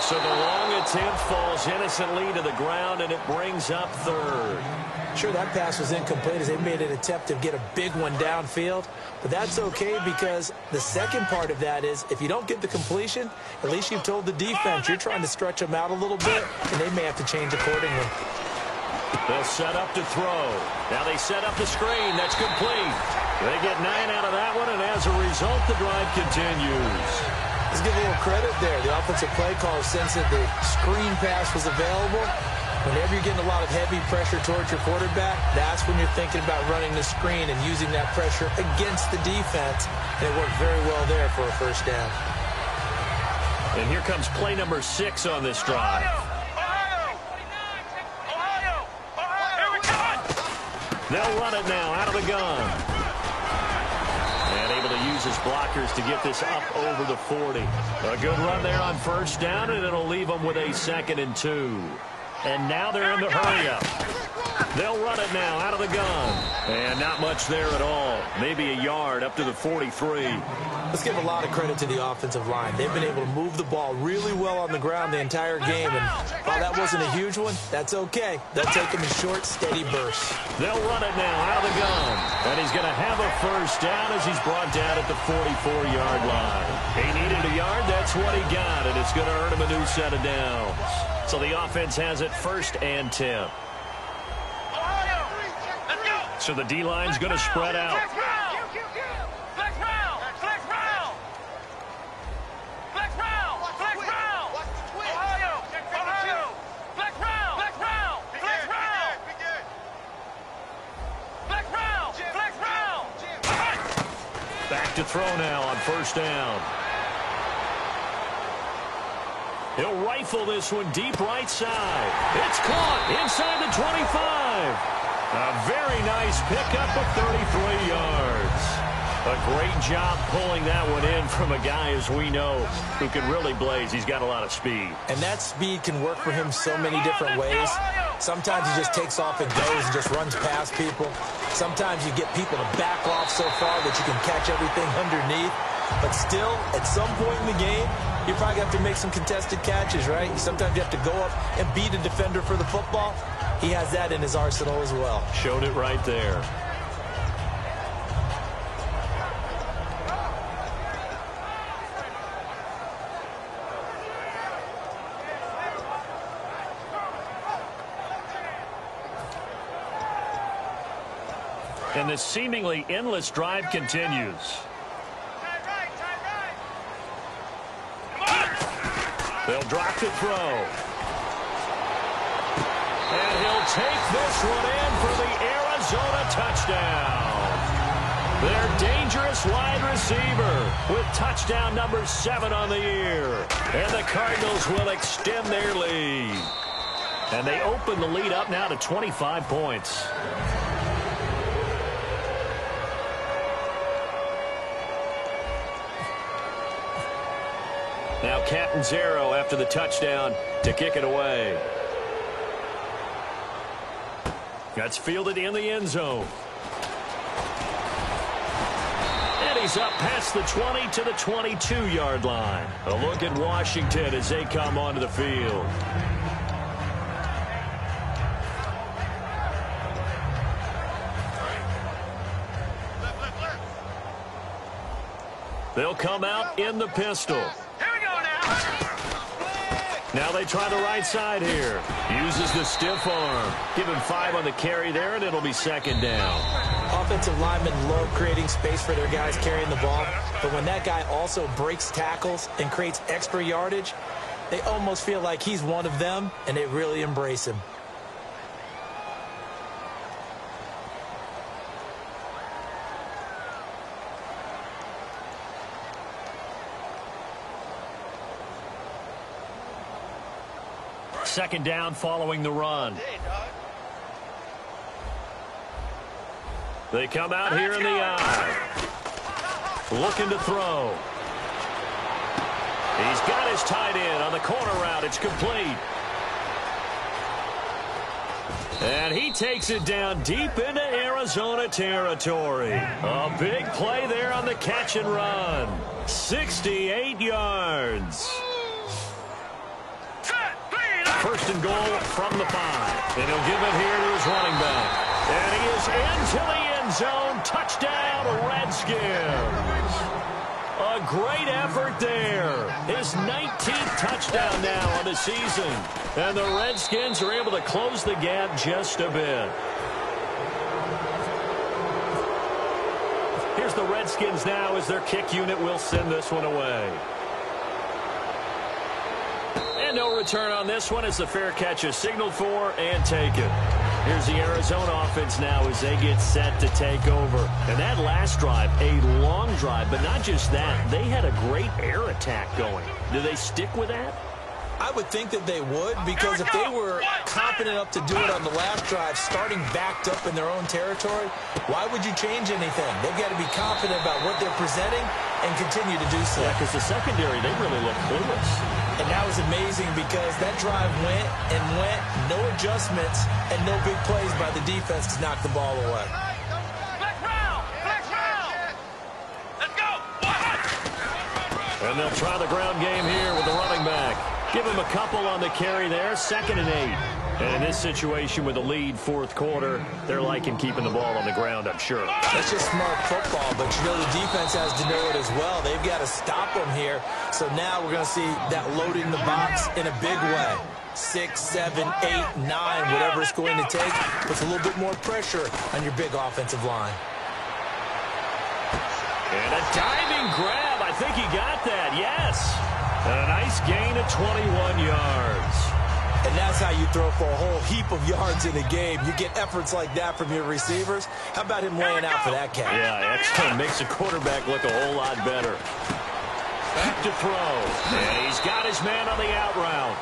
So the long attempt falls innocently to the ground, and it brings up third. Sure, that pass was incomplete as they made an attempt to get a big one downfield. But that's okay because the second part of that is if you don't get the completion, at least you've told the defense you're trying to stretch them out a little bit, and they may have to change accordingly. They'll set up to throw. Now they set up the screen. That's complete. They get 9 out of that one, and as a result, the drive continues. Let's give a little credit there. The offensive play caller sensed that the screen pass was available. Whenever you're getting a lot of heavy pressure towards your quarterback, that's when you're thinking about running the screen and using that pressure against the defense. And it worked very well there for a first down. And here comes play number 6 on this drive. They'll run it now out of the gun. And able to use his blockers to get this up over the 40. A good run there on first down, and it'll leave them with a 2nd and 2. And now they're in the hurry-up. They'll run it now out of the gun. And not much there at all. Maybe a yard up to the 43. Let's give a lot of credit to the offensive line. They've been able to move the ball really well on the ground the entire game. And while that wasn't a huge one, that's okay. They'll take them in short, steady bursts. They'll run it now out of the gun. And he's going to have a first down as he's brought down at the 44-yard line. He needed a yard. That's what he got. And it's going to earn him a new set of downs. So the offense has it 1st and 10. So the D-line's going to spread out. Back to throw now on first down. He'll rifle this one deep right side. It's caught inside the 25. A very nice pickup of 33 yards. A great job pulling that one in from a guy, as we know, who can really blaze. He's got a lot of speed. And that speed can work for him so many different ways. Sometimes he just takes off and goes and just runs past people. Sometimes you get people to back off so far that you can catch everything underneath. But still, at some point in the game, you probably have to make some contested catches, right? Sometimes you have to go up and beat a defender for the football. He has that in his arsenal as well. Showed it right there. And this seemingly endless drive continues. They'll drop to throw. And he'll take this one in for the Arizona touchdown. Their dangerous wide receiver with touchdown number 7 on the year. And the Cardinals will extend their lead. And they open the lead up now to 25 points. Now Catanzaro after the touchdown to kick it away. That's fielded in the end zone. And he's up past the 20 to the 22-yard line. A look at Washington as they come onto the field. They'll come out in the pistol. Here we go now. Now they try the right side here. Uses the stiff arm. Give him 5 on the carry there, and it'll be second down. Offensive linemen love creating space for their guys carrying the ball, but when that guy also breaks tackles and creates extra yardage, they almost feel like he's one of them, and they really embrace him. Second down following the run. They come out here in the eye. Looking to throw. He's got his tight end on the corner route. It's complete. And he takes it down deep into Arizona territory. A big play there on the catch and run. 68 yards. First and goal from the 5. And he'll give it here to his running back. And he is into the end zone. Touchdown, Redskins. A great effort there. His 19th touchdown now on the season. And the Redskins are able to close the gap just a bit. Here's the Redskins now as their kick unit will send this one away. And no return on this one as the fair catch is signaled for and taken. Here's the Arizona offense now as they get set to take over. And that last drive, a long drive, but not just that. They had a great air attack going. Do they stick with that? I would think that they would, because if they were confident enough to do it on the last drive, starting backed up in their own territory, why would you change anything? They've got to be confident about what they're presenting and continue to do so. Yeah, because the secondary, they really look clueless. And that was amazing because that drive went and went, no adjustments, and no big plays by the defense to knock the ball away. Flex round. Flex round. Let's go. And they'll try the ground game here with the running back. Give him a couple on the carry there, 2nd and 8. And in this situation with the lead, fourth quarter, they're liking keeping the ball on the ground, I'm sure. That's just smart football, but you know the defense has to know it as well. They've got to stop them here. So now we're going to see that loading the box in a big way. 6, 7, 8, 9, whatever it's going to take, puts a little bit more pressure on your big offensive line. And a diving grab. I think he got that, yes. And a nice gain of 21 yards. And that's how you throw for a whole heap of yards in a game. You get efforts like that from your receivers. How about him laying out for that catch? Yeah, excellent. Makes the quarterback look a whole lot better. Back to throw. And he's got his man on the out route.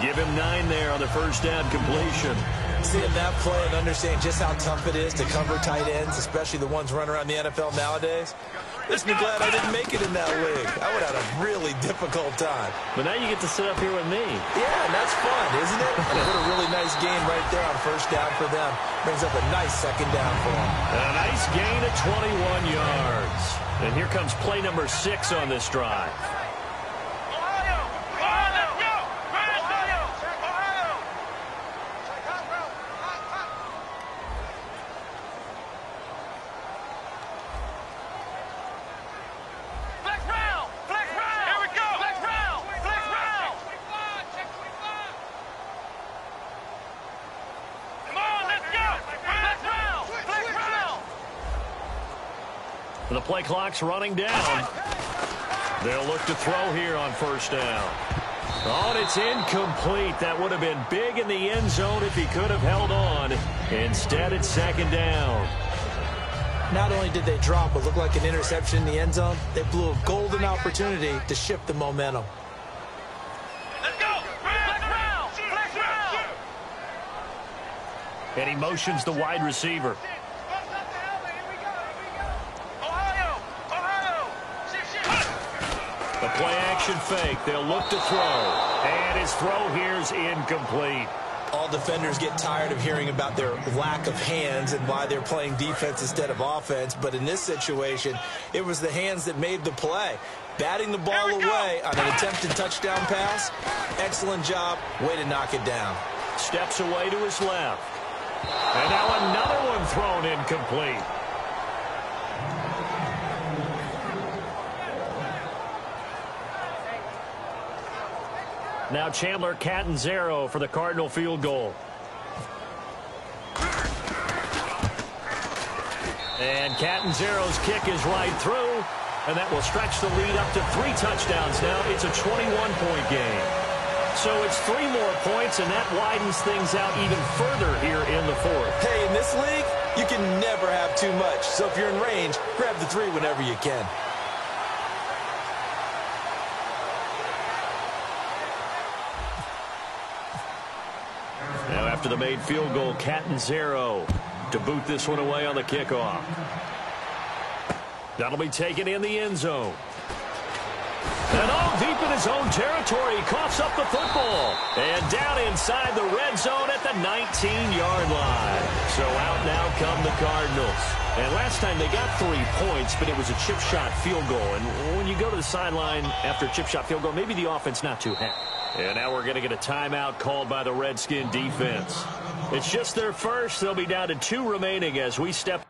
Give him 9 there on the first down completion. Seeing that play and understanding just how tough it is to cover tight ends, especially the ones running around the NFL nowadays, makes me glad I didn't make it in that league. I would have had a really difficult time. But now you get to sit up here with me. Yeah, and that's fun, isn't it? And what a really nice game right there on first down for them. Brings up a nice second down for them. A nice gain of 21 yards. And here comes play number 6 on this drive. The play clock's running down. They'll look to throw here on first down. Oh, and it's incomplete. That would have been big in the end zone if he could have held on. Instead, it's second down. Not only did they drop but look like an interception in the end zone, they blew a golden opportunity to shift the momentum. Let's go. Flex round. And he motions the wide receiver. play-action fake. They'll look to throw. And his throw here's incomplete. All defenders get tired of hearing about their lack of hands and why they're playing defense instead of offense. But in this situation, it was the hands that made the play. Batting the ball away on an attempted touchdown pass. Excellent job. Way to knock it down. Steps away to his left. And now another one thrown incomplete. Now Chandler Catanzaro for the Cardinal field goal. And Catanzaro's kick is right through, and that will stretch the lead up to 3 touchdowns now. It's a 21-point game. So it's 3 more points, and that widens things out even further here in the 4th. Hey, in this league, you can never have too much. So if you're in range, grab the 3 whenever you can. Now after the made field goal, Catanzaro to boot this one away on the kickoff. That'll be taken in the end zone. And all deep in his own territory, he coughs up the football. And down inside the red zone at the 19-yard line. So out now come the Cardinals. And last time they got 3 points, but it was a chip shot field goal. And when you go to the sideline after a chip shot field goal, maybe the offense not too happy. And now we're going to get a timeout called by the Redskin defense. It's just their first. They'll be down to 2 remaining as we step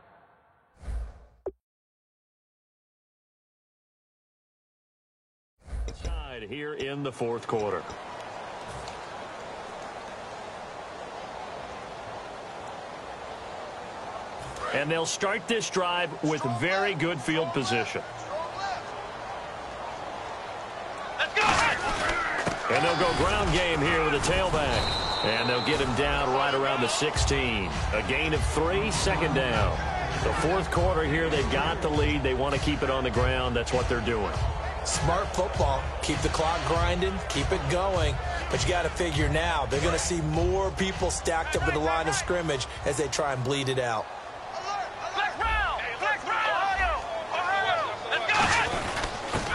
inside here in the 4th quarter. And they'll start this drive with very good field position. And they'll go ground game here with a tailback. And they'll get him down right around the 16. A gain of 3, second down. The 4th quarter here, they've got the lead. They want to keep it on the ground. That's what they're doing. Smart football. Keep the clock grinding. Keep it going. But you got to figure now, they're going to see more people stacked up at the line of scrimmage as they try and bleed it out.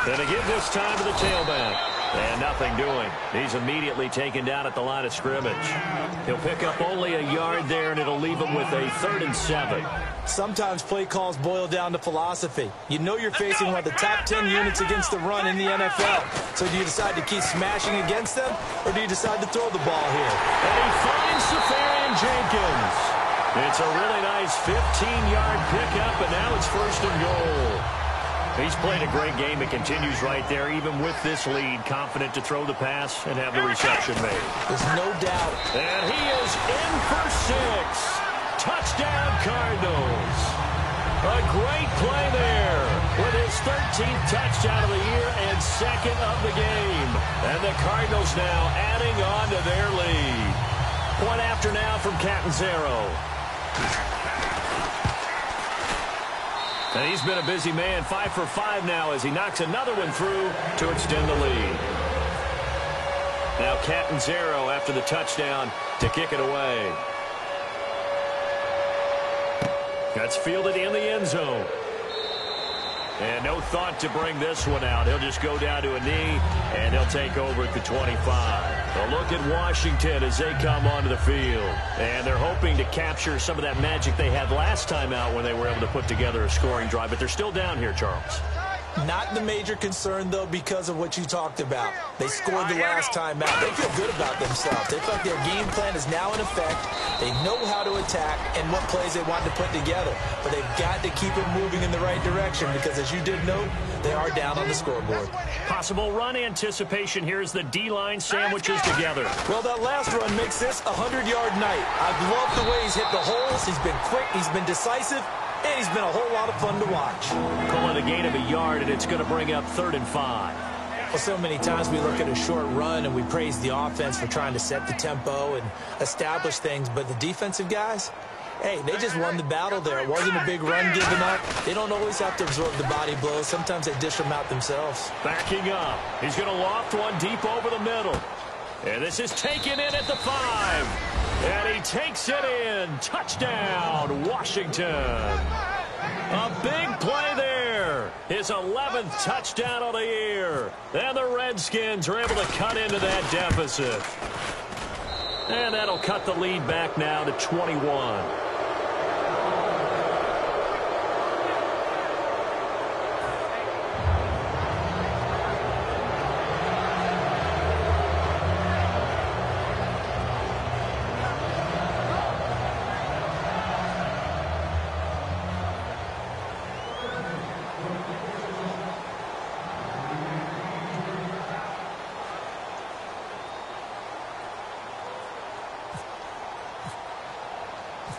And again this time to the tailback. And nothing doing. He's immediately taken down at the line of scrimmage. He'll pick up only a yard there, and it'll leave him with a 3rd and 7. Sometimes play calls boil down to philosophy. You know you're facing one of the top 10 units against the run in the NFL. So do you decide to keep smashing against them, or do you decide to throw the ball here? And he finds Safarian Jenkins. It's a really nice 15-yard pickup, and now it's 1st and goal. He's played a great game. It continues right there, even with this lead. Confident to throw the pass and have the reception made. There's no doubt. And he is in for 6. Touchdown, Cardinals. A great play there with his 13th touchdown of the year and 2nd of the game. And the Cardinals now adding on to their lead. Point after now from Catanzaro. And he's been a busy man, 5 for 5 now as he knocks another one through to extend the lead. Now Catanzaro after the touchdown to kick it away. That's fielded in the end zone. And no thought to bring this one out. He'll just go down to a knee, and he'll take over at the 25. A look at Washington as they come onto the field. And they're hoping to capture some of that magic they had last time out when they were able to put together a scoring drive. But they're still down here, Charles. Not the major concern, though, because of what you talked about. They scored the last time out. They feel good about themselves. They feel like their game plan is now in effect. They know how to attack and what plays they want to put together. But they've got to keep it moving in the right direction because, as you did note, they are down on the scoreboard. Possible run anticipation here as the D-line sandwiches together. Well, that last run makes this a 100-yard night. I've loved the way he's hit the holes. He's been quick. He's been decisive. And he's been a whole lot of fun to watch. Call it a gain of a yard, and it's going to bring up 3rd and 5. Well, so many times we look at a short run and we praise the offense for trying to set the tempo and establish things. But the defensive guys, hey, they just won the battle there. It wasn't a big run given up. They don't always have to absorb the body blows. Sometimes they dish them out themselves. Backing up. He's going to loft one deep over the middle. And this is taken in at the 5. And he takes it in. Touchdown, Washington. A big play there. there. His 11th touchdown of the year. And the Redskins are able to cut into that deficit. And that'll cut the lead back now to 21.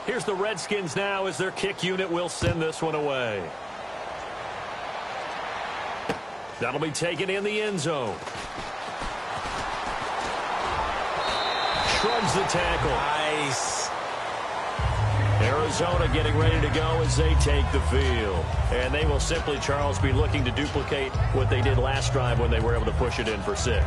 Here's the Redskins now as their kick unit will send this one away. That'll be taken in the end zone. Shrugs the tackle. Nice. Arizona getting ready to go as they take the field. And they will simply, Charles, be looking to duplicate what they did last drive when they were able to push it in for 6.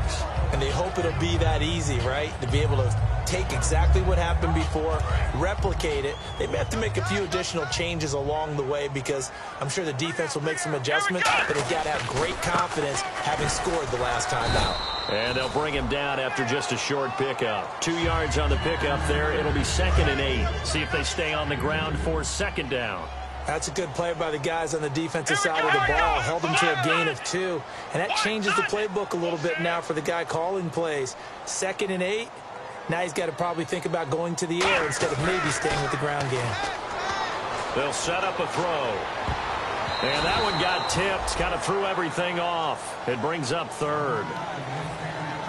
And they hope it'll be that easy, right? To be able to take exactly what happened before, replicate it. They may have to make a few additional changes along the way because I'm sure the defense will make some adjustments, but they've got to have great confidence having scored the last time out. And they'll bring him down after just a short pickup. 2 yards on the pickup there. It'll be 2nd and 8. See if they stay on the ground for 2nd down. That's a good play by the guys on the defensive side of the ball. Held them to a gain of 2. And that changes the playbook a little bit now for the guy calling plays. 2nd and 8. Now he's got to probably think about going to the air instead of maybe staying with the ground game. They'll set up a throw. And that one got tipped. Kind of threw everything off. It brings up 3rd.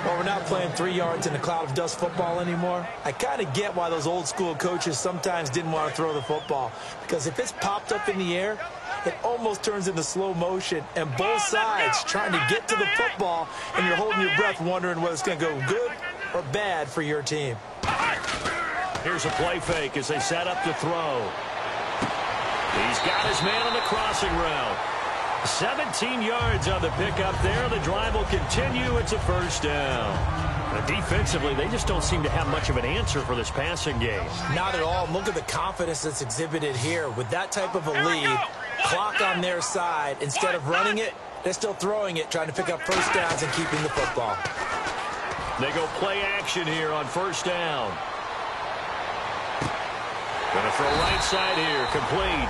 Well, we're not playing 3 yards in a cloud of dust football anymore. I kind of get why those old school coaches sometimes didn't want to throw the football. Because if it's popped up in the air, it almost turns into slow motion. And both sides trying to get to the football, and you're holding your breath wondering whether it's going to go good or bad for your team. Here's a play fake as they set up to throw. He's got his man on the crossing route. 17 yards on the pickup there. The drive will continue. It's a 1st down. Defensively, they just don't seem to have much of an answer for this passing game. Not at all. Look at the confidence that's exhibited here. With that type of a lead, clock on their side, instead of running it, they're still throwing it, trying to pick up 1st downs and keeping the football. They go play action here on 1st down. Gonna throw right side here, complete.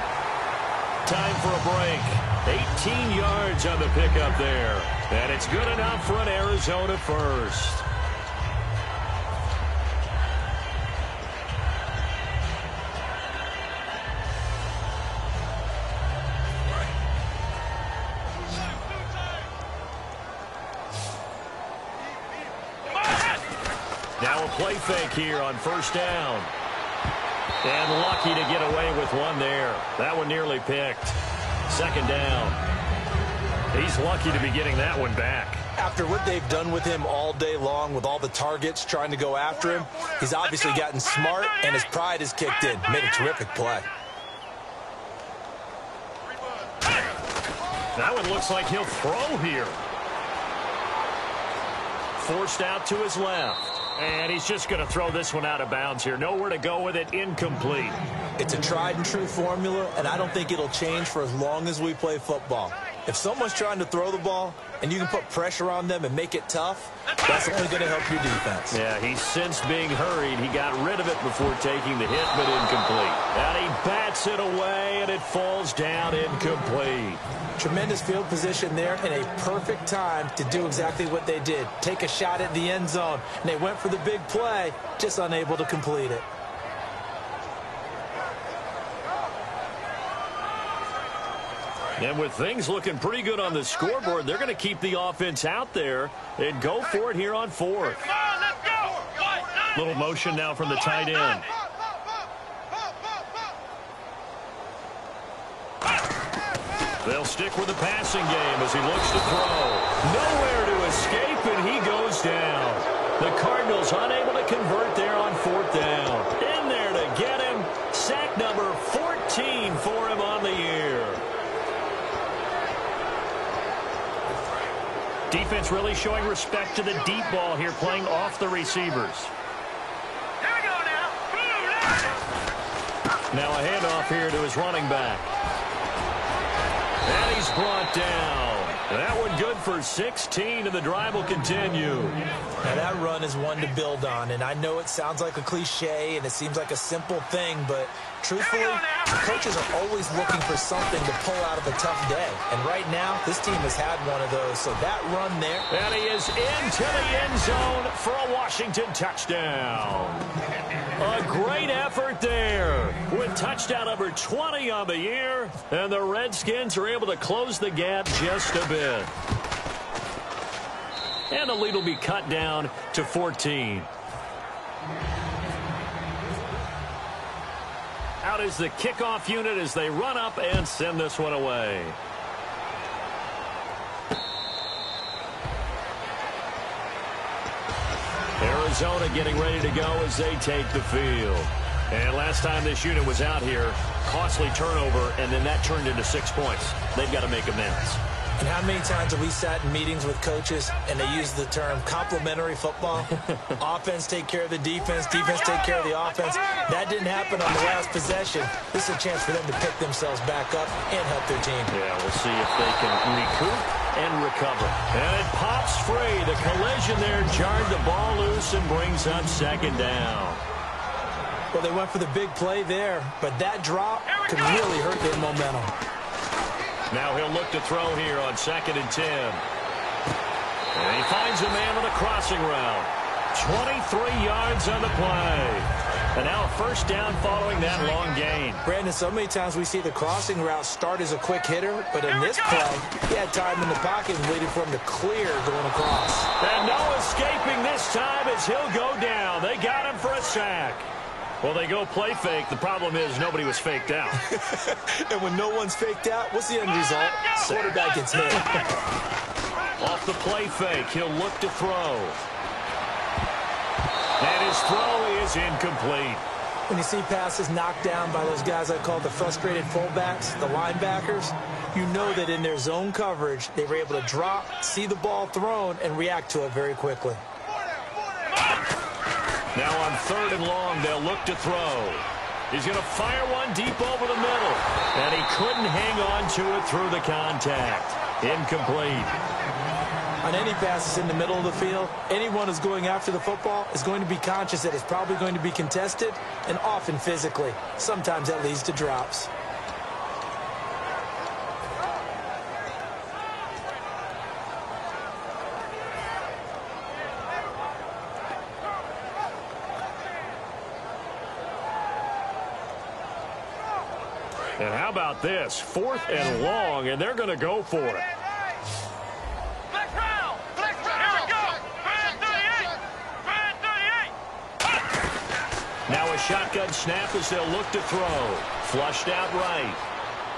Time for a break. 18 yards on the pickup there. And it's good enough for an Arizona 1st. Now a play fake here on 1st down. And lucky to get away with one there. That one nearly picked. 2nd down. He's lucky to be getting that one back. After what they've done with him all day long with all the targets trying to go after him, he's obviously gotten smart and his pride has kicked in. Made a terrific play. That one looks like he'll throw here. Forced out to his left. And he's just going to throw this one out of bounds here. Nowhere to go with it. Incomplete. It's a tried and true formula, and I don't think it'll change for as long as we play football. If someone's trying to throw the ball and you can put pressure on them and make it tough, that's only going to help your defense. Yeah, he's since being hurried. He got rid of it before taking the hit, but incomplete. And he bats it away, and it falls down incomplete. Tremendous field position there and a perfect time to do exactly what they did. Take a shot at the end zone. And they went for the big play, just unable to complete it. And with things looking pretty good on the scoreboard, they're going to keep the offense out there and go for it here on 4th. Little motion now from the tight end. They'll stick with the passing game as he looks to throw. Nowhere to escape, and he goes down. The Cardinals unable to convert there on 4th down. In there to get him. Sack number 14 for him on the year. Defense really showing respect to the deep ball here, playing off the receivers. Here we go now. Now a handoff here to his running back. And he's brought down. That one good for 16, and the drive will continue. Now, that run is one to build on, and I know it sounds like a cliche, and it seems like a simple thing, but truthfully, coaches are always looking for something to pull out of a tough day. And right now, this team has had one of those, so that run there. And he is into the end zone for a Washington touchdown. A great effort there with touchdown number 20 on the year, and the Redskins are able to close the gap just a bit. And the lead will be cut down to 14. Out is the kickoff unit as they run up and send this one away. Arizona getting ready to go as they take the field. And last time this unit was out here, costly turnover, and then that turned into 6 points. They've got to make amends. And how many times have we sat in meetings with coaches and they use the term complementary football? Offense take care of the defense, defense take care of the offense. That didn't happen on the last possession. This is a chance for them to pick themselves back up and help their team. Yeah, we'll see if they can recoup and recover. And it pops free. The collision there jarred the ball loose and brings up second down. Well, they went for the big play there, but that drop could really hurt their momentum. Now he'll look to throw here on 2nd and 10. And he finds a man on a crossing route. 23 yards on the play. And now a first down following that long gain. Brandon, so many times we see the crossing route start as a quick hitter, but in this play, he had time in the pocket and waited for him to clear going across. And no escaping this time as he'll go down. They got him for a sack. Well, they go play fake. The problem is nobody was faked out. And when no one's faked out, what's the end result? Quarterback gets hit. Off the play fake, he'll look to throw. And his throw is incomplete. When you see passes knocked down by those guys I call the frustrated fullbacks, the linebackers, you know that in their zone coverage, they were able to drop, see the ball thrown, and react to it very quickly. Now on 3rd and long, they'll look to throw. He's going to fire one deep over the middle. And he couldn't hang on to it through the contact. Incomplete. On any passes in the middle of the field, anyone who's going after the football is going to be conscious that it's probably going to be contested, and often physically. Sometimes that leads to drops. And how about this? 4th and long, and they're going to go for it. Flex round. Here we go. Brand 38. Brand 38. Now a shotgun snap as they'll look to throw. Flushed out right.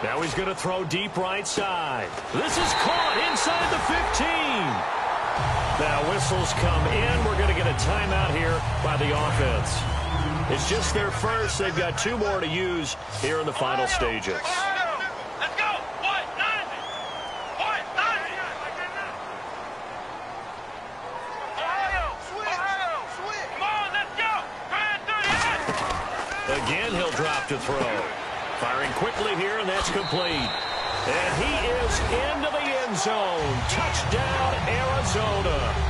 Now he's going to throw deep right side. This is caught inside the 15. Now whistles come in. We're going to get a timeout here by the offense. It's just their first. They've got 2 more to use here in the final stages. Let's go. What? 90. What? 90. Ohio. Come on, let's go. Brand 38. Again, he'll drop to throw. Firing quickly here, and that's complete. And he is into the end zone. Touchdown, Arizona.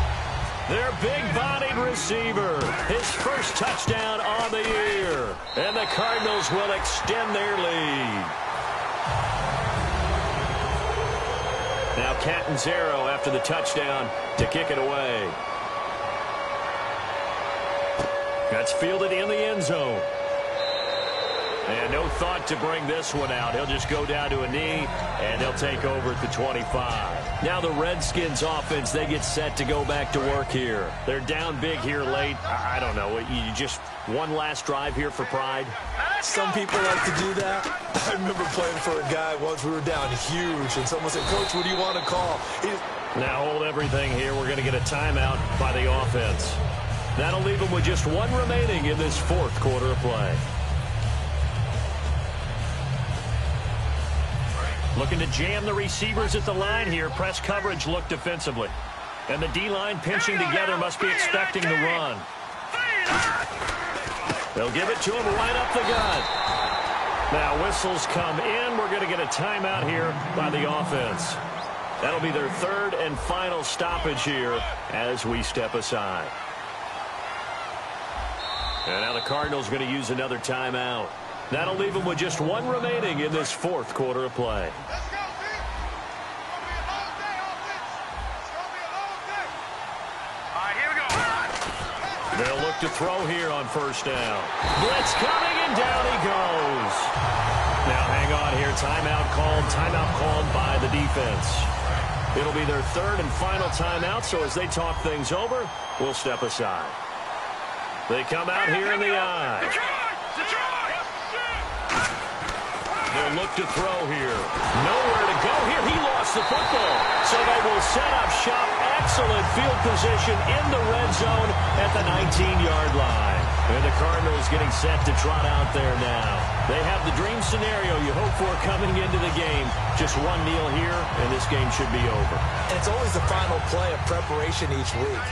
Their big-bodied receiver, his first touchdown on the year. And the Cardinals will extend their lead. Now Catanzaro after the touchdown to kick it away. That's fielded in the end zone. And no thought to bring this one out. He'll just go down to a knee, and they'll take over at the 25. Now the Redskins offense, they get set to go back to work here. They're down big here late. I don't know. You just one last drive here for pride? Some people like to do that. I remember playing for a guy once. We were down huge, and someone said, "Coach, what do you want to call?" Now hold everything here. We're going to get a timeout by the offense. That'll leave them with just 1 remaining in this 4th quarter of play. Looking to jam the receivers at the line here. Press coverage look defensively. And the D-line pinching together must be expecting the run. They'll give it to him right up the gut. Now whistles come in. We're going to get a timeout here by the offense. That'll be their third and final stoppage here as we step aside. And now the Cardinals going to use another timeout. That'll leave them with just one remaining in this fourth quarter of play. Let's go, team. It's going to be a long day, offense. It's going to be a long day. All right, here we go. They'll look to throw here on first down. Blitz coming, and down he goes. Now hang on here. Timeout called by the defense. It'll be their third and final timeout, so as they talk things over, we'll step aside. They come out here in the eye. They'll look to throw here. Nowhere to go here. He lost the football. So they will set up shop. Excellent field position in the red zone at the 19-yard line. And the Cardinals getting set to trot out there now. They have the dream scenario you hope for coming into the game. Just one kneel here, and this game should be over. And it's always the final play of preparation each week.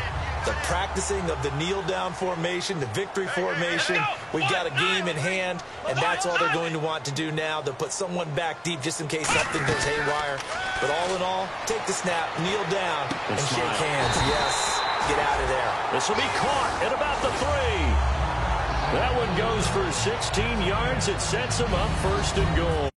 The practicing of the kneel-down formation, the victory formation. We've got a game in hand, and that's all they're going to want to do now. They'll put someone back deep just in case something goes haywire. But all in all, take the snap, kneel down, and shake hands. Yes, get out of there. This will be caught at about the 3. That one goes for 16 yards. It sets him up first and goal.